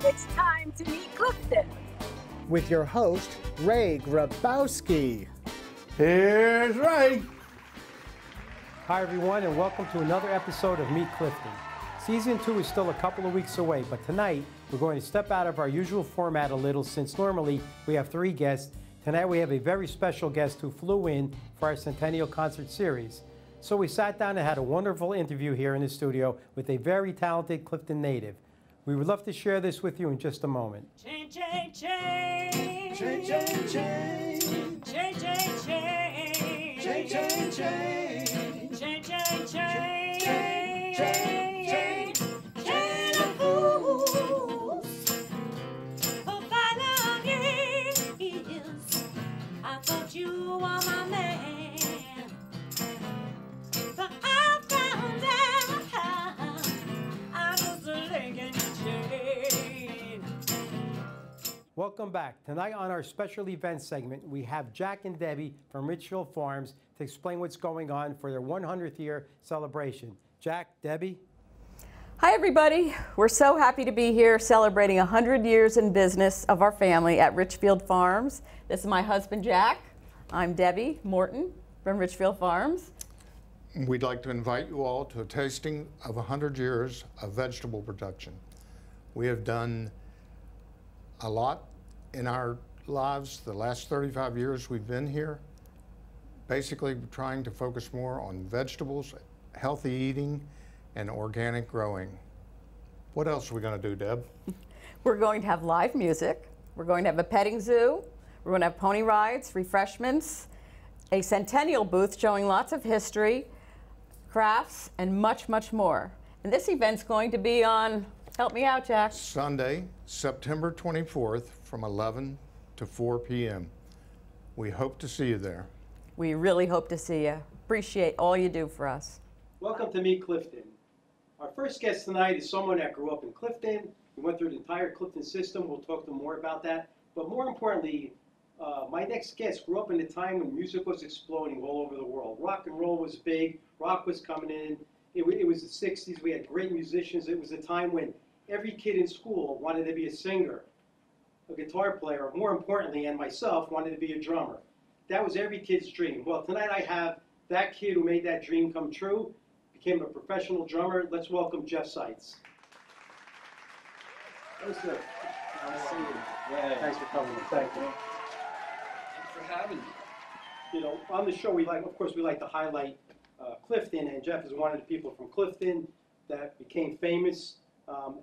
It's time to meet Clifton. With your host, Ray Grabowski. Here's Ray. Hi everyone, and welcome to another episode of Meet Clifton. Season 2 is still a couple of weeks away, but tonight we're going to step out of our usual format a little since normally we have 3 guests. Tonight we have a very special guest who flew in for our Centennial Concert Series. So we sat down and had a wonderful interview here in the studio with a very talented Clifton native. We would love to share this with you in just a moment. Change, change, change. Change, change, change. Change, change, change. Change, change, change. Change, change, change. Change, change, change. Change the fools for final years. I thought you were my man, but I found out I was a link in your chain. Welcome back. Tonight on our special event segment, we have Jack and Debbie from Richfield Farms to explain what's going on for their 100th year celebration. Jack, Debbie? Hi everybody. We're so happy to be here celebrating 100 years in business of our family at Richfield Farms. This is my husband Jack. I'm Debbie Morton from Richfield Farms. We'd like to invite you all to a tasting of 100 years of vegetable production. We have done a lot in our lives the last 35 years we've been here. Basically trying to focus more on vegetables, healthy eating, and organic growing. What else are we going to do, Deb? We're going to have live music. We're going to have a petting zoo. We're going to have pony rides, refreshments, a centennial booth showing lots of history, crafts, and much, much more. And this event's going to be on, help me out, Jack. Sunday, September 24th from 11 to 4 p.m. We hope to see you there. We really hope to see you. Appreciate all you do for us. Welcome to Meet Clifton. Our first guest tonight is someone that grew up in Clifton. We went through the entire Clifton system. We'll talk to them more about that. But more importantly, my next guest grew up in a time when music was exploding all over the world. Rock and roll was big. Rock was coming in. It was the 60s. We had great musicians. It was a time when every kid in school wanted to be a singer, a guitar player, more importantly, and myself wanted to be a drummer. That was every kid's dream. Well, tonight I have that kid who made that dream come true, became a professional drummer. Let's welcome Jeff Seitz. Hey, sir. Nice to see you. Yeah. Thanks for coming. Thank you. Thanks for having me. You know, on the show, of course, we like to highlight Clifton, and Jeff is one of the people from Clifton that became famous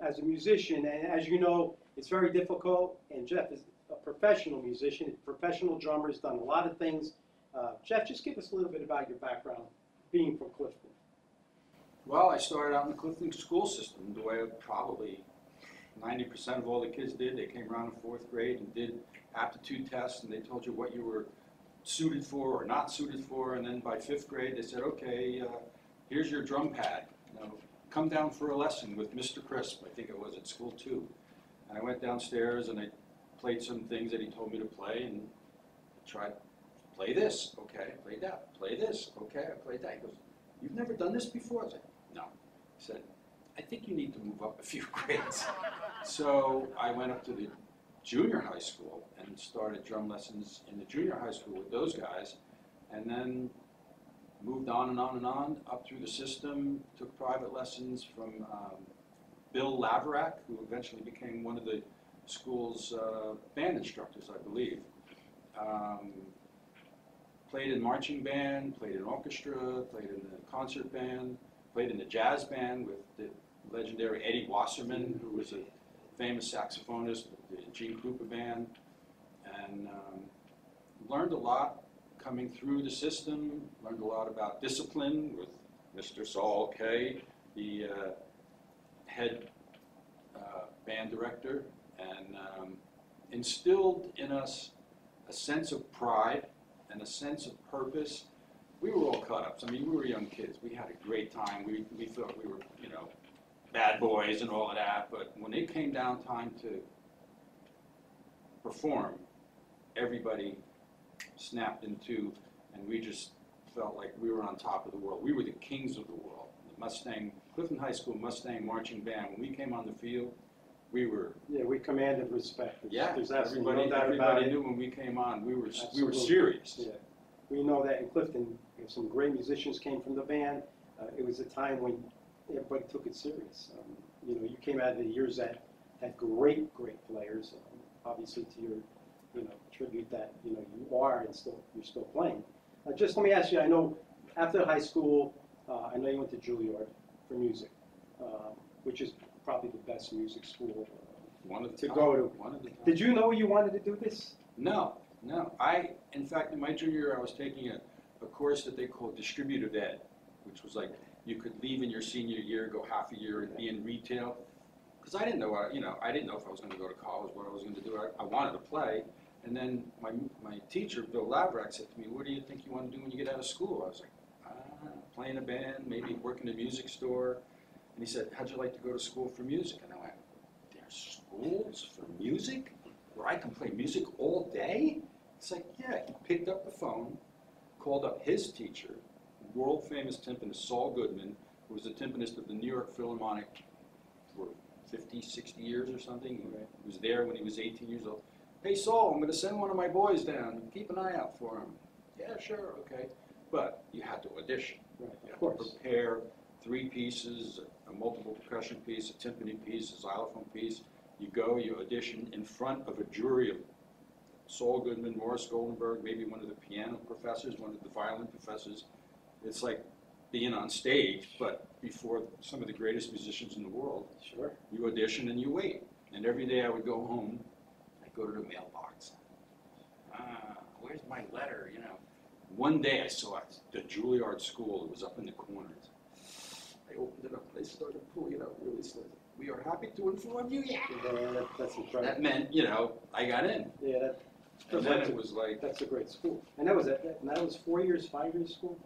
as a musician. And as you know, it's very difficult, and Jeff is a professional musician, a professional drummer, has done a lot of things. Jeff, just give us a little bit about your background, being from Clifton. Well, I started out in the Clifton school system the way probably 90% of all the kids did. They came around in 4th grade and did aptitude tests, and they told you what you were suited for or not suited for, and then by 5th grade they said, okay, here's your drum pad. You know, come down for a lesson with Mr. Crisp, I think it was at school 2. And I went downstairs and I played some things that he told me to play, and I tried, play this, okay, play that, play this, okay, I played that. He goes, you've never done this before? I was like, no. He said, I think you need to move up a few grades. So I went up to the junior high school and started drum lessons in the junior high school with those guys, and then moved on and on and on up through the system, took private lessons from Bill Laverack, who eventually became one of the school's band instructors, I believe. Played in marching band, played in orchestra, played in the concert band, played in the jazz band with the legendary Eddie Wasserman, who was a famous saxophonist with the Gene Krupa band, and learned a lot coming through the system, learned a lot about discipline with Mr. Saul Kay, the head band director, and instilled in us a sense of pride and a sense of purpose. We were all cut-ups. I mean, we were young kids. We had a great time. We thought we were, you know, bad boys and all of that, but when it came down time to perform, everybody snapped in two, and we just felt like we were on top of the world. We were the kings of the world. The Clifton High School Mustang Marching Band, when we came on the field, we were. Yeah, we commanded respect. Yeah, There's absolutely everybody, no doubt about everybody it. knew when we came on, we were Absolutely. serious. Yeah. We know that in Clifton, some great musicians came from the band. It was a time when everybody took it serious. You know, you came out of the years that had great players. Obviously, to your, you know, tribute that you are and you're still playing. Just let me ask you. I know after high school, I know you went to Juilliard for music, which is probably the best music school One of the to top, go to. One of the top. Did you know you wanted to do this? No. In fact, in my junior year, I was taking a course that they called distributive ed, which was like you could leave in your senior year, go half a year and be in retail. Because I didn't know, I didn't know if I was going to go to college, what I was going to do. I wanted to play. And then my teacher, Bill Lavrak, said to me, what do you think you want to do when you get out of school? I was like, play in a band, maybe work in a music store. And he said, how'd you like to go to school for music? And I went, there's schools for music where I can play music all day? It's like, yeah. He picked up the phone, called up his teacher, world famous timpanist Saul Goodman, who was the timpanist of the New York Philharmonic for 50, 60 years or something. He was there when he was 18 years old. Hey Saul, I'm going to send one of my boys down. Keep an eye out for him. Yeah, sure, okay. But you had to audition. Right, You of had course. to prepare 3 pieces, a multiple percussion piece, a timpani piece, a xylophone piece. You go, you audition in front of a jury of Saul Goodman, Morris Goldenberg, maybe one of the piano professors, one of the violin professors. It's like being on stage, but before some of the greatest musicians in the world. Sure. You audition and you wait. And every day I would go home, I'd go to the mailbox. Where's my letter, you know? One day I saw the Juilliard School. It was up in the corners. I opened it up. They started pulling it out really slowly. We are happy to inform you. Yeah. That's incredible. That meant, I got in. Yeah, And then it was like, that's a great school. And that was 4 years, 5 years school?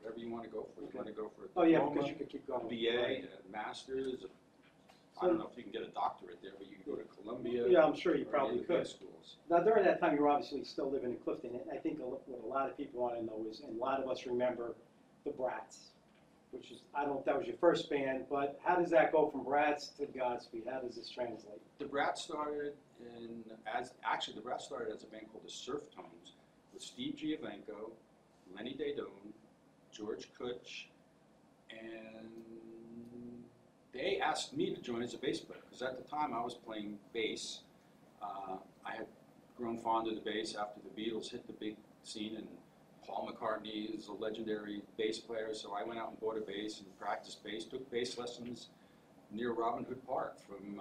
whatever you want to go for. You want to go for a Oh, yeah, diploma, because you could keep going. BA, Right. a master's. I don't know if you can get a doctorate there, but you can go to Columbia. Yeah, I'm sure you or probably any of the big could. schools. Now, during that time, you were obviously still living in Clifton, and I think what a lot of people want to know is, and a lot of us remember the Brats, which is, I don't know if that was your first band, but how does that go from Brats to Godspeed? How does this translate? The Brats started the Brats started as a band called the Surf Tones with Steve Giovenco, Lenny Daedone, George Kutch, and they asked me to join as a bass player because at the time I was playing bass. I had grown fond of the bass after the Beatles hit the big scene, and Paul McCartney is a legendary bass player, so I went out and bought a bass and practiced bass, took bass lessons near Robin Hood Park from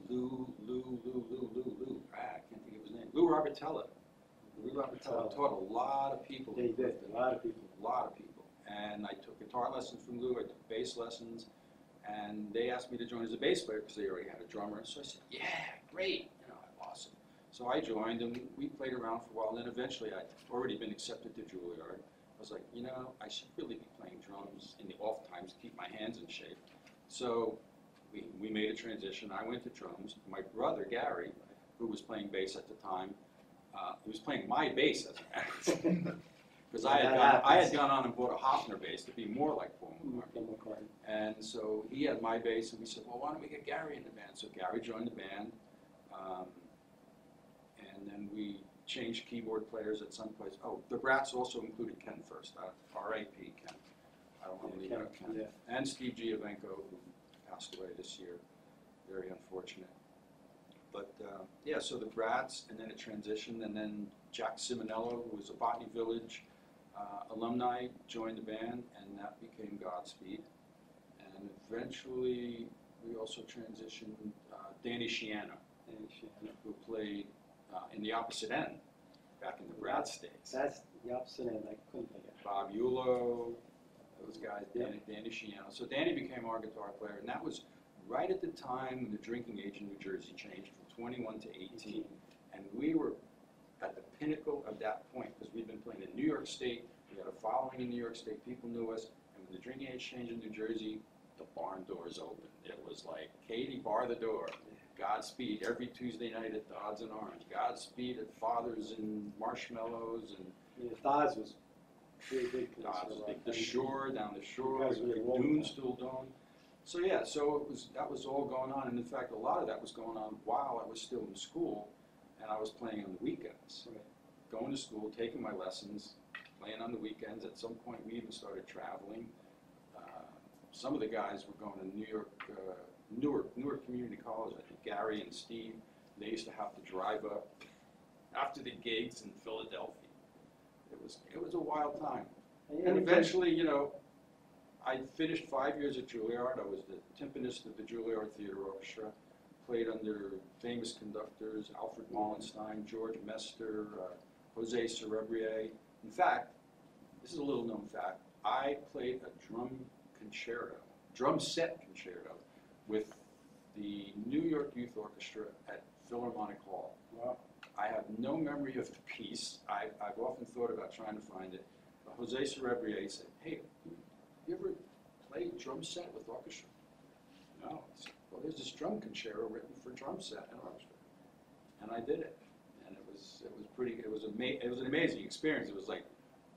Lou, I can't think of his name, Lou Robertella. Lou Robertella taught a lot of people. Yeah, he did, a lot of people. A lot of people. And I took guitar lessons from Lou, I took bass lessons, and they asked me to join as a bass player because they already had a drummer. So I said, yeah, great, awesome. So I joined, and we played around for a while, and then eventually I'd already been accepted to Juilliard. I was like, I should really be playing drums in the off times to keep my hands in shape. So we made a transition. I went to drums. My brother, Gary, who was playing bass at the time, he was playing my bass as a matter. Because I had gone on and bought a Hofner bass to be more like Paul McCartney. And so he had my bass, and we said, well, why don't we get Gary in the band? So Gary joined the band, and then we changed keyboard players at some place. Oh, the Brats also included Ken first, R.A.P. Ken. I don't want to leave out Ken. Yeah. And Steve Giovenco, who passed away this year. Very unfortunate. But yeah, so the Brats, and then it transitioned, and then Jack Simonello, who was a Botany Village alumni, joined the band, and that became Godspeed. And eventually, we also transitioned Danny Shiano, who played in the opposite end back in the Brats days. That's the opposite end. I couldn't think of it. Bob Eulo, those guys, Danny Shiano. So Danny became our guitar player, and that was right at the time when the drinking age in New Jersey changed from 21 to 18. And we were at the pinnacle of that point because we'd been playing in New York State. We had a following in New York State. People knew us. And when the drinking age changed in New Jersey, the barn doors opened. It was like, Katie, bar the door. Godspeed every Tuesday night at Dodds and Orange. Godspeed at Father's and Marshmallows. And Yeah, Dodds was really big. Dodds was big. The Shore, down the You shore. guys really rolled Dune that. still doing. So yeah, so that was all going on, and in fact, a lot of that was going on while I was still in school, and I was playing on the weekends. Right. Going to school, taking my lessons, playing on the weekends. At some point, we even started traveling. Some of the guys were going to New York, Newark Community College. I think Gary and Steve, they used to have to drive up after the gigs in Philadelphia. It was a wild time. And eventually, you know, I finished 5 years at Juilliard. I was the timpanist of the Juilliard Theater Orchestra. Played under famous conductors, Alfred Wallenstein, George Mester, Jose Cerebrier. In fact, this is a little known fact, I played a drum set concerto with the New York Youth Orchestra at Philharmonic Hall. Wow. I have no memory of the piece. I've often thought about trying to find it. But Jose Cerebrier said, hey, you ever played drum set with orchestra? No. I said, well, there's this drum concerto written for drum set and orchestra. And I did it. And it was an amazing experience. It was like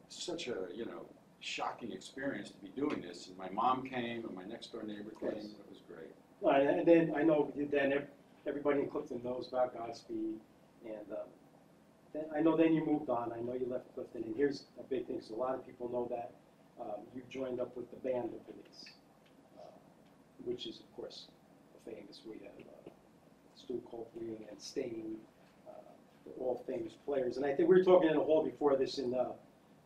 such a, you know, shocking experience to be doing this. And my mom came and my next door neighbor came. It was great. And then I know then everybody in Clifton knows about Godspeed, and then I know then you moved on. I know you left Clifton, and here's a big thing. So a lot of people know that you joined up with the band The Police, which is of course famous. We have Stu Copley and Stain, all famous players. And I think we were talking in the hall before this, and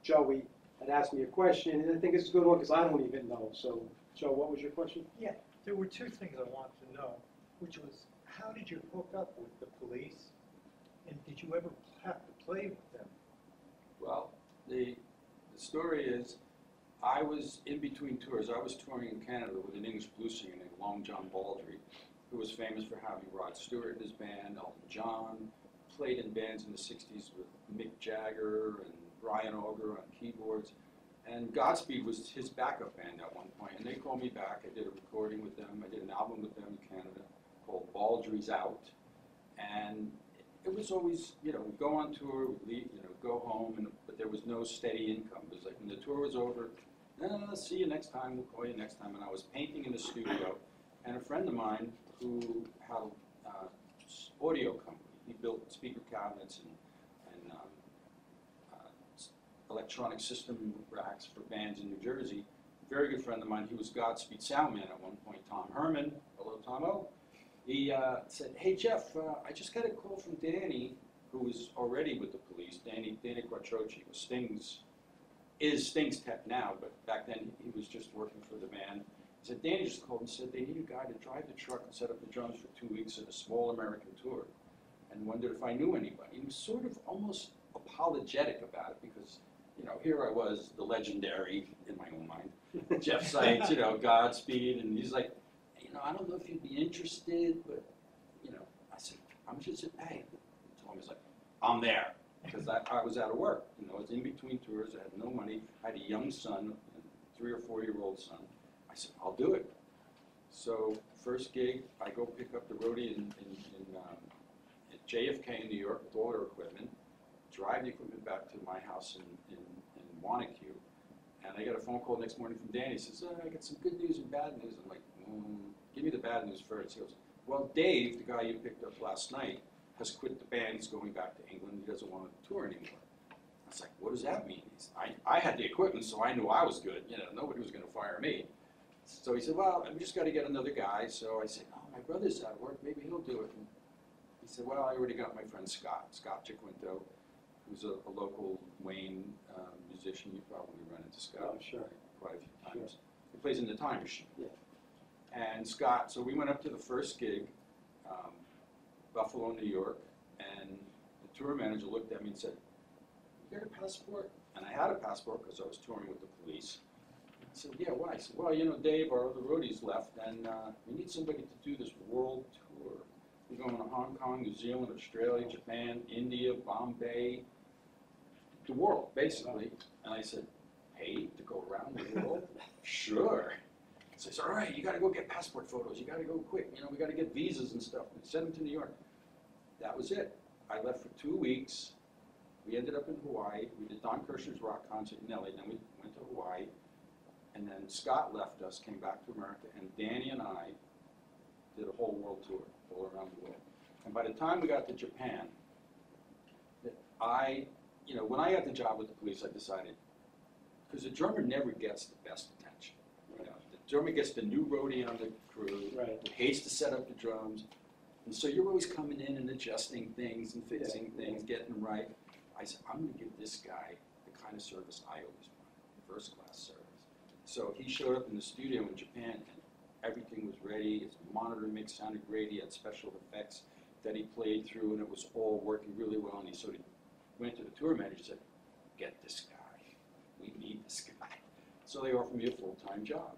Joey had asked me a question, and I think it's a good one because I don't even know. So, Joe, what was your question? Yeah, there were two things I wanted to know, which was how did you hook up with the Police, and did you ever have to play with them? Well, the story is, I was in between tours. I was touring in Canada with an English blues singer named Long John Baldry, who was famous for having Rod Stewart in his band, Elton John, played in bands in the 60s with Mick Jagger and Brian Auger on keyboards. And Godspeed was his backup band at one point, and they called me back. I did a recording with them. I did an album with them in Canada called Baldry's Out. And it was always, you know, we'd go on tour, we'd leave, you know, go home, but there was no steady income. It was like when the tour was over, see you next time, we'll call you next time. And I was painting in the studio, and a friend of mine who had an audio company, he built speaker cabinets and electronic system racks for bands in New Jersey. A very good friend of mine, he was Godspeed sound man at one point, Tom Herman. Hello, Tom-O. He said, hey, Jeff, I just got a call from Danny, who was already with the Police. Danny Quattrochi was Sting's tech now, but back then he was just working for the band. He said, Danny just called and said they need a guy to drive the truck and set up the drums for 2 weeks at a small American tour, and wondered if I knew anybody. He was sort of almost apologetic about it because, you know, here I was, the legendary, in my own mind, Jeff Seitz, you know, Godspeed, and he's like, you know, I don't know if you'd be interested, but, you know, I said, how much does it pay? He told me, he's like, I'm there, because I was out of work, you know, I was in between tours, I had no money, I had a young son, a 3 or 4-year-old son. I said, I'll do it. So, first gig, I go pick up the roadie at JFK in New York with all their equipment, drive the equipment back to my house in Wanacue, and I got a phone call next morning from Danny. He says, I got some good news and bad news. I'm like, give me the bad news first. He goes, well, Dave, the guy you picked up last night, has quit the band. He's going back to England. He doesn't want to tour anymore. I was like, what does that mean? I had the equipment, so I knew I was good. You know, nobody was going to fire me. So he said, well, I've just got to get another guy. So I said, oh, my brother's out of work. Maybe he'll do it. And he said, well, I already got my friend Scott Chiquinto, who's a local Wayne musician. You probably run into Scott. Oh, sure. Quite a few times. Sure. He plays in the Time Machine. Yeah. And Scott, so we went up to the first gig, Buffalo, New York, and the tour manager looked at me and said, you got a passport? And I had a passport because I was touring with the Police. I said, yeah, why? I said, well, you know, Dave, our other roadies left, and we need somebody to do this world tour. We're going to Hong Kong, New Zealand, Australia, Japan, India, Bombay, the world, basically. And I said, paid to go around the world? Sure. So he said, all right, you got to go get passport photos. You got to go quick. You know, we got to get visas and stuff. And send them to New York. That was it. I left for 2 weeks. We ended up in Hawaii. We did Don Kirshner's rock concert in LA. Then we went to Hawaii. And then Scott left us, came back to America, and Danny and I did a whole world tour, all around the world. And by the time we got to Japan, when I got the job with the police, I decided, because the drummer never gets the best attention. You know, the drummer gets the new roadie on the crew, who hates to set up the drums, and so you're always coming in and adjusting things and fixing things, getting them right. I said, I'm going to give this guy the kind of service I always wanted, first-class service. So he showed up in the studio in Japan, and everything was ready. His monitor mix sounded great. He had special effects that he played through, and it was all working really well. And he sort of went to the tour manager and said, get this guy. We need this guy. So they offered me a full-time job.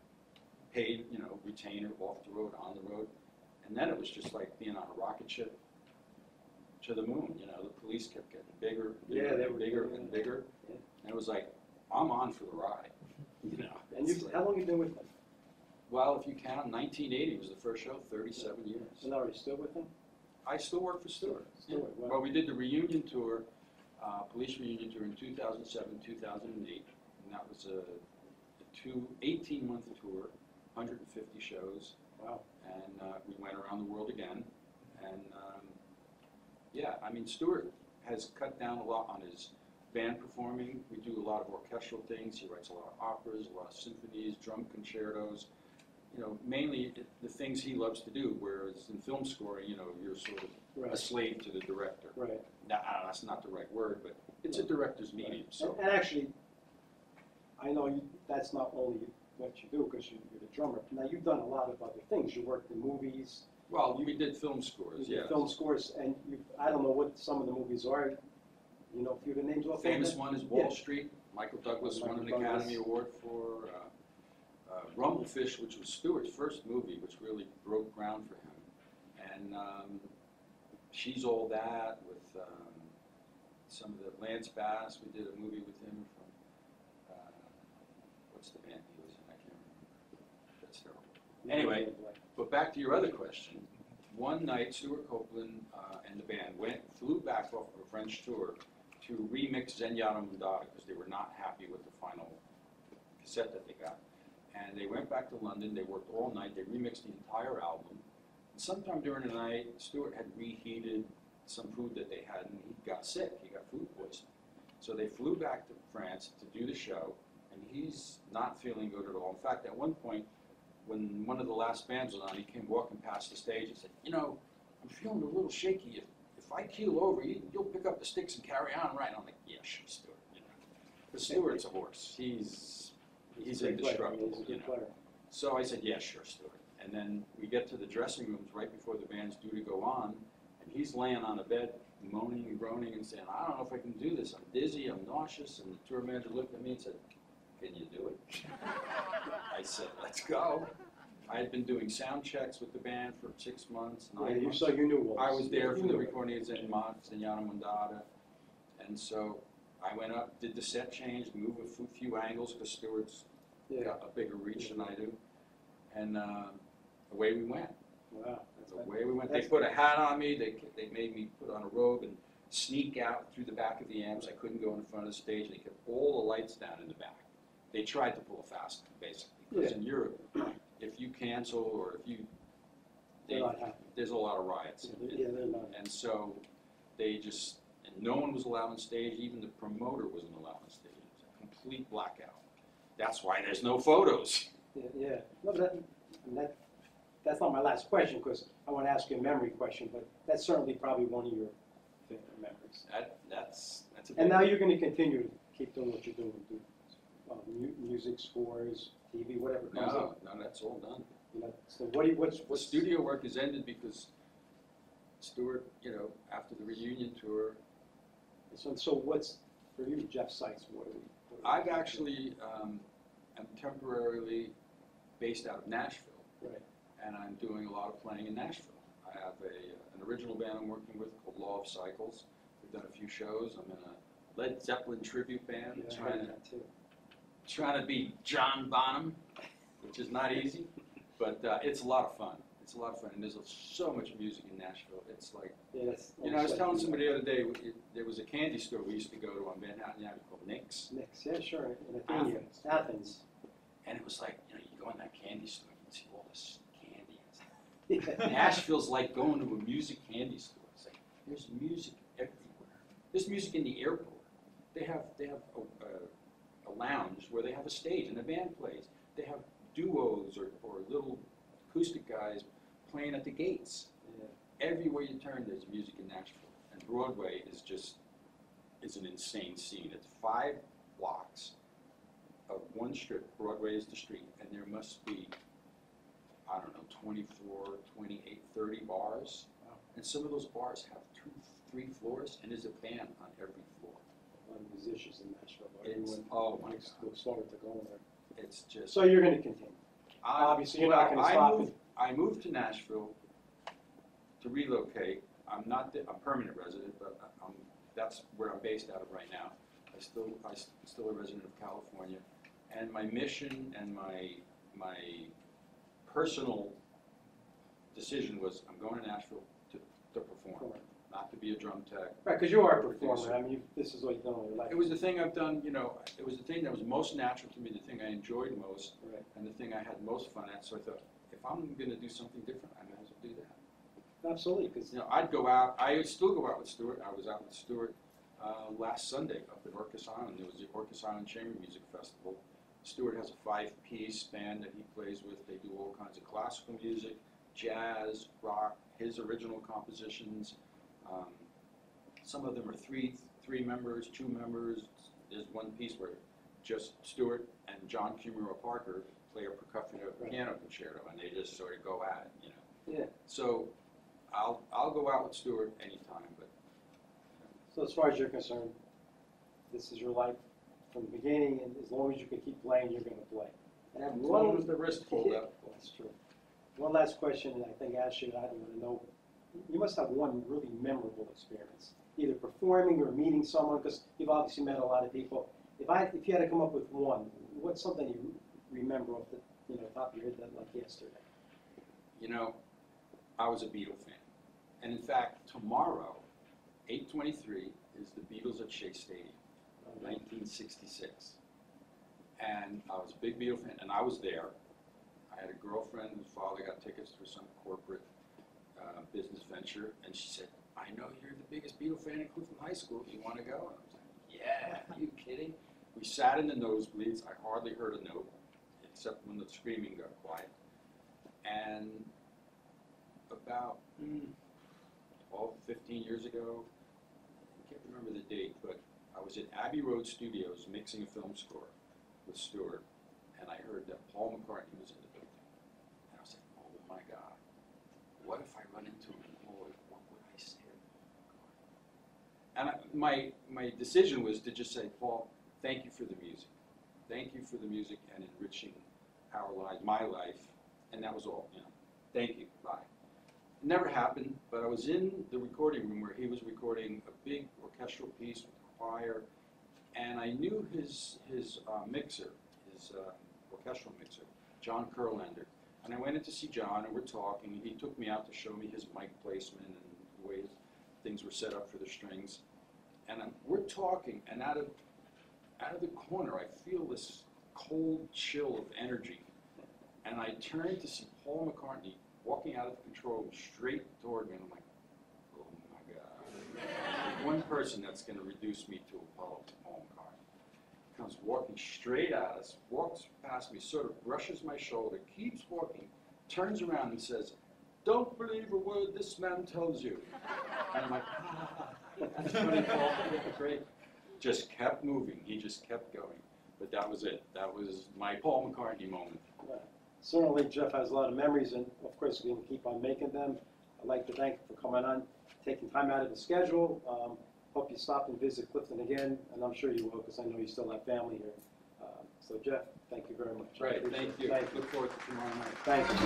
Paid, retainer, off the road, on the road. And then it was just like being on a rocket ship to the moon. The police kept getting bigger and bigger and bigger. Yeah. And it was like, I'm on for the ride. And how long have you been with them? Well, if you count, 1980 was the first show, 37 years. And are you still with them? I still work for Stewart. Stewart, wow. Well, we did the reunion tour, police reunion tour in 2007, 2008, and that was a 18-month tour, 150 shows. Wow. And we went around the world again. And Stewart has cut down a lot on his band performing. We do a lot of orchestral things. He writes a lot of operas, a lot of symphonies, drum concertos. Mainly the things he loves to do, whereas in film scoring, you're sort of a slave to the director. Right. Now, that's not the right word, but it's a director's medium. So. And actually, I know that's not only what you do because you're the drummer. Now, you've done a lot of other things. You worked in movies. Well, we did film scores, yeah. Film scores, and I don't know what some of the movies are. A few of the names off. Famous one is Wall Street. Michael Douglas won an Academy Award for Rumblefish, which was Stewart's first movie, which really broke ground for him. And She's All That with some of the Lance Bass. We did a movie with him from, what's the band he was in? I can't remember. That's terrible. Anyway, but back to your other question. One night, Stewart Copeland and the band flew back off of a French tour to remix Zenyatta Mondatta because they were not happy with the final cassette that they got. And they went back to London. They worked all night. They remixed the entire album. And sometime during the night, Stewart had reheated some food that they had, and he got sick. He got food poisoning. So they flew back to France to do the show, and he's not feeling good at all. In fact, at one point, when one of the last bands was on, he came walking past the stage and said, I'm feeling a little shaky. If I keel over, you'll pick up the sticks and carry on, right? I'm like, yeah, sure, Stewart. Because Stewart's a horse. He's indestructible. So I said, yeah, sure, Stewart. And then we get to the dressing rooms right before the band's due to go on, and he's laying on a bed, moaning and groaning and saying, I don't know if I can do this. I'm dizzy, I'm nauseous. And the tour manager looked at me and said, can you do it? I said, let's go. I had been doing sound checks with the band for 6 months, 9 months. So you knew I was there for the recording of Zenyatta Mondatta. And so I went up, did the set change, moved a few angles because Stewart's got a bigger reach than I do. And away we went. Wow. Away we went. They put a hat on me. They made me put on a robe and sneak out through the back of the amps. I couldn't go in front of the stage. They kept all the lights down in the back. They tried to pull a fast one, basically. Because in Europe, if you cancel or if you, there's a lot of riots. They're not. And so they just, and no one was allowed on stage. Even the promoter wasn't allowed on stage. It was a complete blackout. That's why there's no photos. Yeah. No, but that's not my last question because I want to ask you a memory question, but that's certainly probably one of your favorite memories. That's a big And now you're going to continue to keep doing what you're doing, do music scores, TV, whatever comes up. No, that's all done. So what's The studio work has ended because Stewart, after the reunion tour. So what's for you, Jeff Seitz? I've actually am temporarily based out of Nashville, right? And I'm doing a lot of playing in Nashville. I have an original band I'm working with called Law of Cycles. We've done a few shows. I'm in a Led Zeppelin tribute band, trying to be John Bonham, which is not easy, but it's a lot of fun. It's a lot of fun, and there's so much music in Nashville. It's like, I was telling somebody the other day, there was a candy store we used to go to on Manhattan Avenue called Nick's. Nick's, yeah, sure. In Athens. And it was like, you know, you go in that candy store, you see all this candy. Nashville's like going to a music candy store. It's like, there's music everywhere. There's music in the airport. They have a lounge where they have a stage and a band plays. They have duos or little acoustic guys playing at the gates. Yeah. Everywhere you turn, there's music in Nashville. And Broadway is an insane scene. It's 5 blocks of one strip. Broadway is the street, and there must be, I don't know, 24, 28, 30 bars. Wow. And some of those bars have 2, 3 floors, and there's a band on every floor. A lot of musicians in Nashville. Oh my God. Looks forward to going there. It's just. So you're going to continue. Obviously, you're not going to stop it. I moved to Nashville to relocate. I'm not a permanent resident, but that's where I'm based out of right now. I'm still a resident of California, and my mission and my personal decision was I'm going to Nashville to perform, not to be a drum tech. Right, because you are a performer. I mean, this is what you've done all your life. It was the thing I've done, you know, it was the thing that was most natural to me, the thing I enjoyed most, right, and the thing I had most fun at. So I thought, if I'm going to do something different, I might as well do that. Absolutely, because you know, I'd go out. I would still go out with Stuart. I was out with Stuart last Sunday up at Orcas Island. There was the Orcas Island Chamber Music Festival. Stuart has a 5-piece band that he plays with. They do all kinds of classical music, jazz, rock, his original compositions. Some of them are three members, 2 members. There's one piece where just Stuart and John Kimura Parker play a percussion piano concerto, and they just sort of go at it, you know. yeah. So I'll go out with Stuart anytime, but. So as far as you're concerned, this is your life from the beginning, and as long as you can keep playing, you're going to play. And as long as the wrist hold up. That's true. One last question, and I think Ashley and I want to know. You must have one really memorable experience, either performing or meeting someone, because you've obviously met a lot of people. If you had to come up with one, what's something you remember off the top of your head like yesterday? You know, I was a Beatle fan, and in fact, tomorrow, 8/23 is the Beatles at Shea Stadium, 1966, and I was a big Beatle fan, and I was there. I had a girlfriend whose father got tickets for some corporate business venture, and she said, I know you're the biggest Beatle fan in Clifton High School. You want to go? And I was like, yeah, are you kidding? We sat in the nosebleeds. I hardly heard a note, except when the screaming got quiet. And about 12, 15 years ago, I can't remember the date, but I was at Abbey Road Studios mixing a film score with Stuart, and I heard that Paul McCartney was in the building. And I was like, oh my God, what if I run into him in the hallway? What would I say? And my decision was to just say, Paul, thank you for the music. Thank you for the music and enriching our lives, my life, and that was all. You know, thank you, bye. It never happened, but I was in the recording room where he was recording a big orchestral piece with the choir, and I knew his mixer, his orchestral mixer, John Kurlander. And I went in to see John, and we're talking, and he took me out to show me his mic placement and the way things were set up for the strings. And we're talking, and out of the corner, I feel this cold chill of energy. And I turn to see Paul McCartney walking out of the control room straight toward me, and I'm like, oh my God. One person that's going to reduce me to a Paul McCartney comes walking straight at us, walks past me, sort of brushes my shoulder, keeps walking, turns around and says, don't believe a word this man tells you. And I'm like, that's funny, Paul, great. Just kept moving, he just kept going. But that was it. That was my Paul McCartney moment. Yeah. Certainly, Jeff has a lot of memories, and of course, we can keep on making them. I'd like to thank you for coming on, taking time out of the schedule. Hope you stop and visit Clifton again, and I'm sure you will, because I know you still have family here. So, Jeff, thank you very much. Right, thank you. Thank you. Look forward to tomorrow night. Thank you.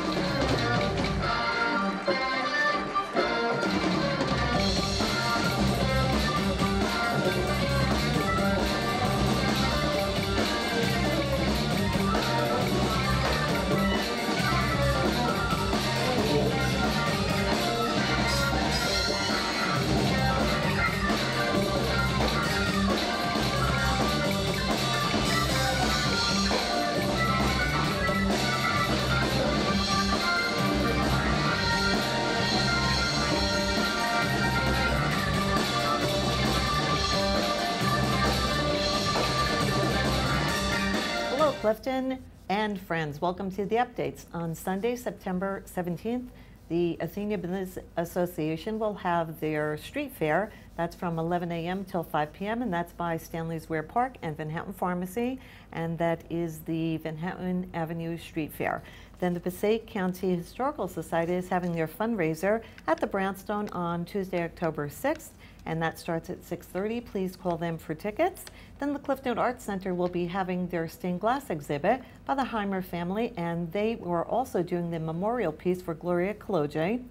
Clifton and friends, welcome to the updates. On Sunday, September 17th, the Athenia Business Association will have their street fair. That's from 11 a.m. till 5 p.m., and that's by Stanley's Ware Park and Van Houten Pharmacy, and that is the Van Houten Avenue Street Fair. Then the Passaic County Historical Society is having their fundraiser at the Brownstone on Tuesday, October 6th, and that starts at 6:30. Please call them for tickets. Then the Clifton Arts Center will be having their stained glass exhibit by the Heimer family, and they were also doing the memorial piece for Gloria Kaloje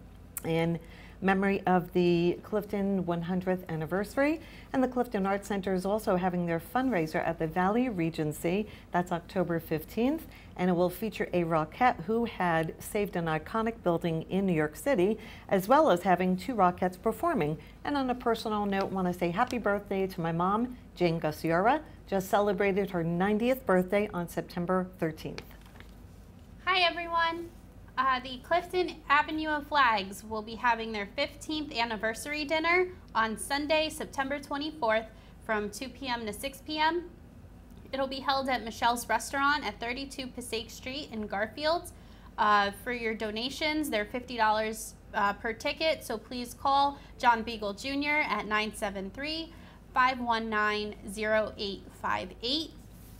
in memory of the Clifton 100th anniversary. And the Clifton Arts Center is also having their fundraiser at the Valley Regency. That's October 15th, and it will feature a Rockette who had saved an iconic building in New York City, as well as having 2 Rockettes performing. And on a personal note, I want to say happy birthday to my mom, Jane Gusiora. Just celebrated her 90th birthday on September 13th. Hi everyone. The Clifton Avenue of Flags will be having their 15th anniversary dinner on Sunday, September 24th from 2 p.m. to 6 p.m. It'll be held at Michelle's Restaurant at 32 Passaic Street in Garfield. For your donations, they're $50 per ticket, so please call John Beagle Jr. at 973-519-0858.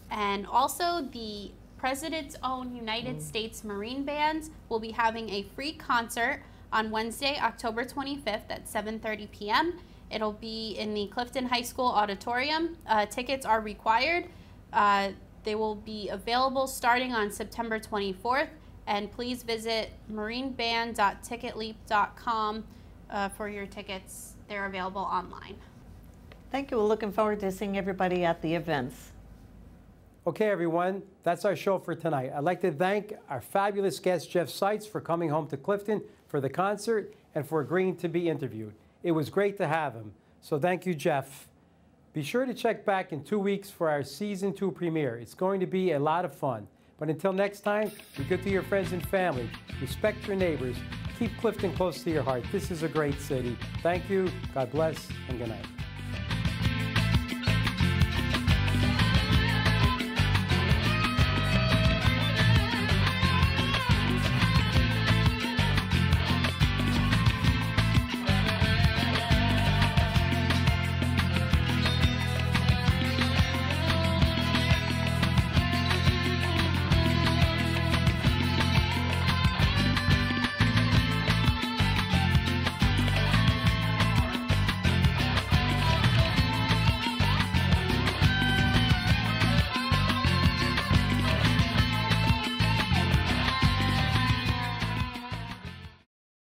And also the President's Own United States Marine Band will be having a free concert on Wednesday, October 25th at 7:30 p.m. It'll be in the Clifton High School auditorium. Tickets are required. They will be available starting on September 24th, and please visit marineband.ticketleap.com for your tickets. They're available online. Thank you. We're looking forward to seeing everybody at the events. Okay, everyone, that's our show for tonight. I'd like to thank our fabulous guest, Jeff Seitz, for coming home to Clifton for the concert and for agreeing to be interviewed. It was great to have him. So thank you, Jeff. Be sure to check back in 2 weeks for our Season 2 premiere. It's going to be a lot of fun. But until next time, be good to your friends and family. Respect your neighbors. Keep Clifton close to your heart. This is a great city. Thank you. God bless, and good night.